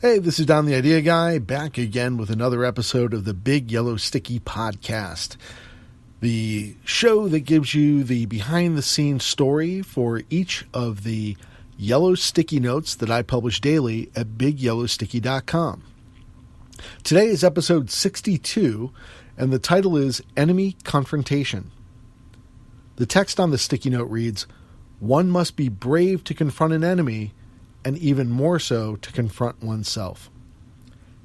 Hey, this is Don the Idea Guy, back again with another episode of the Big Yellow Sticky Podcast, the show that gives you the behind-the-scenes story for each of the yellow sticky notes that I publish daily at bigyellowsticky.com. Today is episode 62, and the title is Enemy Confrontation. The text on the sticky note reads, "One must be brave to confront an enemy, and even more so to confront oneself."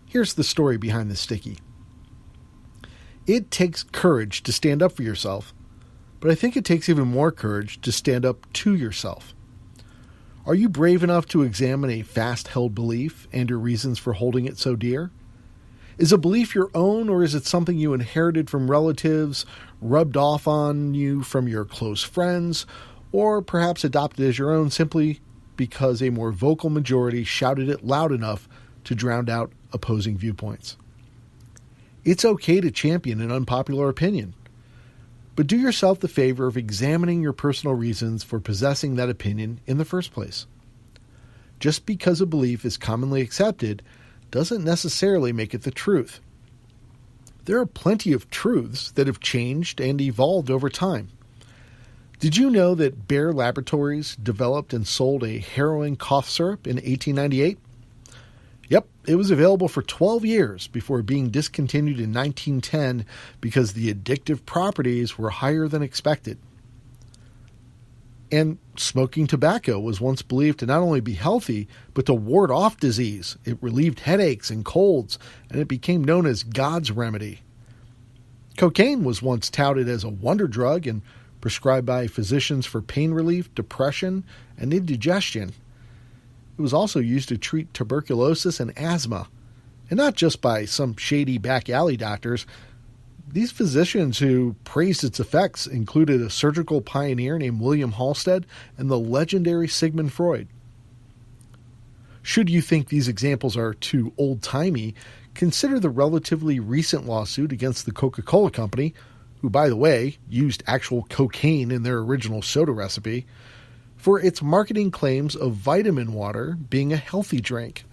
Here's the story behind the sticky. It takes courage to stand up for yourself, but I think it takes even more courage to stand up to yourself. Are you brave enough to examine a fast-held belief and your reasons for holding it so dear? Is a belief your own, or is it something you inherited from relatives, rubbed off on you from your close friends, or perhaps adopted as your own simply because a more vocal majority shouted it loud enough to drown out opposing viewpoints? It's okay to champion an unpopular opinion, but do yourself the favor of examining your personal reasons for possessing that opinion in the first place. Just because a belief is commonly accepted doesn't necessarily make it the truth. There are plenty of truths that have changed and evolved over time. Did you know that Bayer Laboratories developed and sold a heroin cough syrup in 1898? Yep, it was available for 12 years before being discontinued in 1910 because the addictive properties were higher than expected. And smoking tobacco was once believed to not only be healthy, but to ward off disease. It relieved headaches and colds, and it became known as God's remedy. Cocaine was once touted as a wonder drug and prescribed by physicians for pain relief, depression, and indigestion. It was also used to treat tuberculosis and asthma, and not just by some shady back alley doctors. These physicians who praised its effects included a surgical pioneer named William Halsted and the legendary Sigmund Freud. Should you think these examples are too old-timey, consider the relatively recent lawsuit against the Coca-Cola Company, who, by the way, used actual cocaine in their original soda recipe, for its marketing claims of vitamin water being a healthy drink.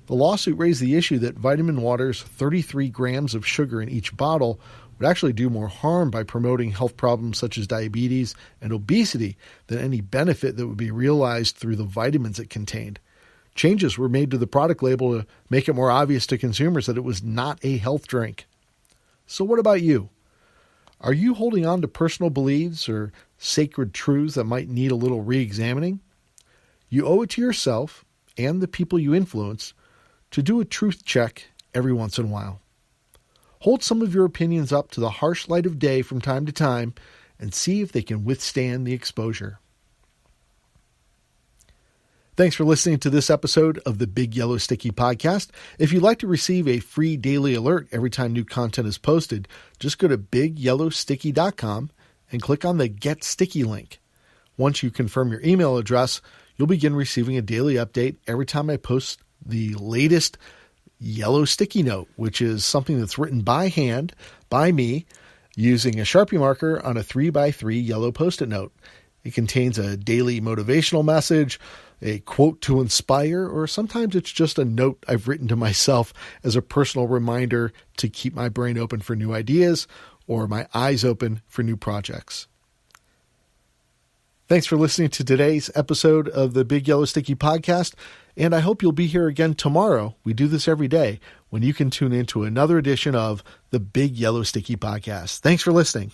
The lawsuit raised the issue that vitamin water's 33 grams of sugar in each bottle would actually do more harm by promoting health problems such as diabetes and obesity than any benefit that would be realized through the vitamins it contained. Changes were made to the product label to make it more obvious to consumers that it was not a health drink. So what about you? Are you holding on to personal beliefs or sacred truths that might need a little re-examining? You owe it to yourself and the people you influence to do a truth check every once in a while. Hold some of your opinions up to the harsh light of day from time to time and see if they can withstand the exposure. Thanks for listening to this episode of the Big Yellow Sticky Podcast. If you'd like to receive a free daily alert every time new content is posted, just go to bigyellowsticky.com and click on the Get Sticky link. Once you confirm your email address, you'll begin receiving a daily update every time I post the latest yellow sticky note, which is something that's written by hand, by me, using a Sharpie marker on a 3x3 yellow Post-it note. It contains a daily motivational message, a quote to inspire, or sometimes it's just a note I've written to myself as a personal reminder to keep my brain open for new ideas or my eyes open for new projects. Thanks for listening to today's episode of the Big Yellow Sticky Podcast, and I hope you'll be here again tomorrow. We do this every day when you can tune into another edition of the Big Yellow Sticky Podcast. Thanks for listening.